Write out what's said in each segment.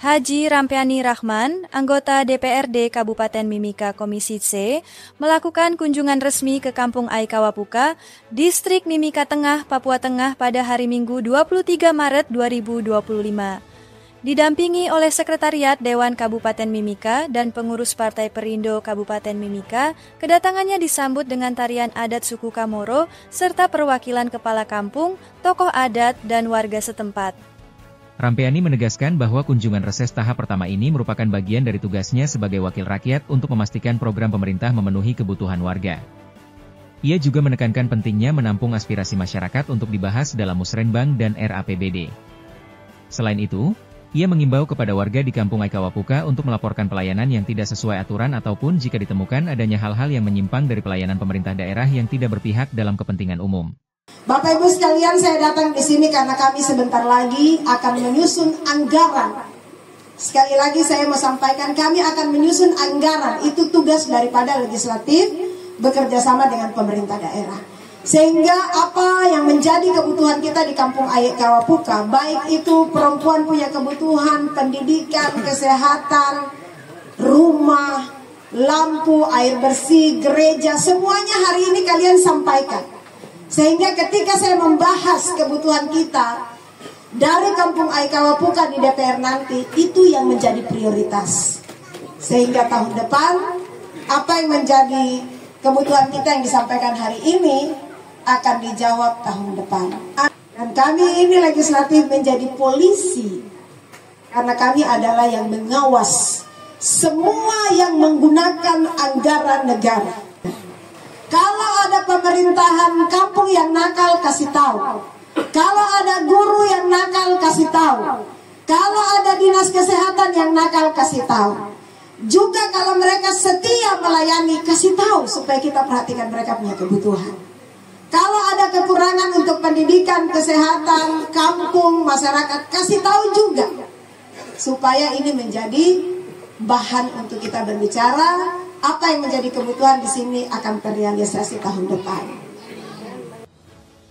Haji Rampiani Rahman, anggota DPRD Kabupaten Mimika Komisi C, melakukan kunjungan resmi ke Kampung Aikawapuka, Distrik Mimika Tengah, Papua Tengah pada hari Minggu 23 Maret 2025. Didampingi oleh Sekretariat Dewan Kabupaten Mimika dan pengurus Partai Perindo Kabupaten Mimika, kedatangannya disambut dengan tarian adat suku Kamoro serta perwakilan kepala kampung, tokoh adat, dan warga setempat. Rampiani menegaskan bahwa kunjungan reses tahap pertama ini merupakan bagian dari tugasnya sebagai wakil rakyat untuk memastikan program pemerintah memenuhi kebutuhan warga. Ia juga menekankan pentingnya menampung aspirasi masyarakat untuk dibahas dalam Musrenbang dan RAPBD. Selain itu, ia mengimbau kepada warga di Kampung Aikawapuka untuk melaporkan pelayanan yang tidak sesuai aturan ataupun jika ditemukan adanya hal-hal yang menyimpang dari pelayanan pemerintah daerah yang tidak berpihak dalam kepentingan umum. Bapak Ibu sekalian, saya datang di sini karena kami sebentar lagi akan menyusun anggaran. Sekali lagi saya mau sampaikan, kami akan menyusun anggaran. Itu tugas daripada legislatif bekerja sama dengan pemerintah daerah. Sehingga apa yang menjadi kebutuhan kita di Kampung Aikawapuka, baik itu perempuan punya kebutuhan pendidikan, kesehatan, rumah, lampu, air bersih, gereja, semuanya hari ini kalian sampaikan. Sehingga ketika saya membahas kebutuhan kita dari Kampung Aikawapuka di DPR nanti, itu yang menjadi prioritas. Sehingga tahun depan, apa yang menjadi kebutuhan kita yang disampaikan hari ini akan dijawab tahun depan. Dan kami ini legislatif menjadi polisi, karena kami adalah yang mengawas semua yang menggunakan anggaran negara. Kalau ada pemerintahan kampung yang nakal, kasih tahu. Kalau ada guru yang nakal, kasih tahu. Kalau ada dinas kesehatan yang nakal, kasih tahu. Juga kalau mereka setia melayani, kasih tahu supaya kita perhatikan mereka punya kebutuhan. Kalau ada kekurangan untuk pendidikan, kesehatan, kampung, masyarakat, kasih tahu juga. Supaya ini menjadi bahan untuk kita berbicara. Apa yang menjadi kebutuhan di sini akan terrealisasi tahun depan.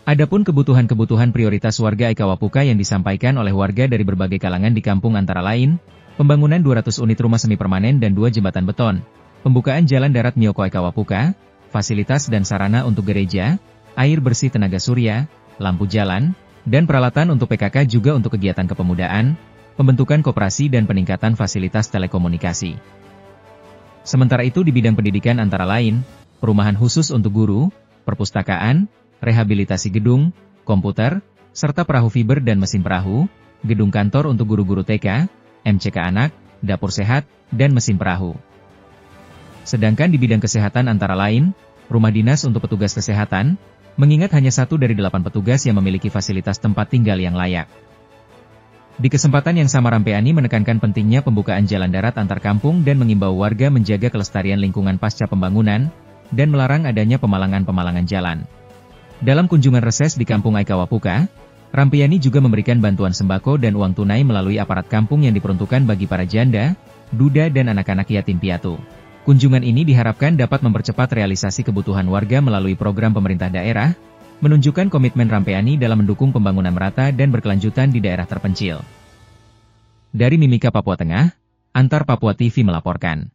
Adapun kebutuhan-kebutuhan prioritas warga Aikawapuka yang disampaikan oleh warga dari berbagai kalangan di kampung antara lain, pembangunan 200 unit rumah semi permanen dan 2 jembatan beton, pembukaan jalan darat Miyoko Aikawapuka, fasilitas dan sarana untuk gereja, air bersih tenaga surya, lampu jalan, dan peralatan untuk PKK juga untuk kegiatan kepemudaan, pembentukan koperasi dan peningkatan fasilitas telekomunikasi. Sementara itu di bidang pendidikan antara lain, perumahan khusus untuk guru, perpustakaan, rehabilitasi gedung, komputer, serta perahu fiber dan mesin perahu, gedung kantor untuk guru-guru TK, MCK anak, dapur sehat, dan mesin perahu. Sedangkan di bidang kesehatan antara lain, rumah dinas untuk petugas kesehatan, mengingat hanya 1 dari 8 petugas yang memiliki fasilitas tempat tinggal yang layak. Di kesempatan yang sama Rampiani menekankan pentingnya pembukaan jalan darat antar kampung dan mengimbau warga menjaga kelestarian lingkungan pasca pembangunan, dan melarang adanya pemalangan-pemalangan jalan. Dalam kunjungan reses di Kampung Aikawapuka, Rampiani juga memberikan bantuan sembako dan uang tunai melalui aparat kampung yang diperuntukkan bagi para janda, duda dan anak-anak yatim piatu. Kunjungan ini diharapkan dapat mempercepat realisasi kebutuhan warga melalui program pemerintah daerah, menunjukkan komitmen Rampiani dalam mendukung pembangunan merata dan berkelanjutan di daerah terpencil. Dari Mimika, Papua Tengah, Antar Papua TV melaporkan.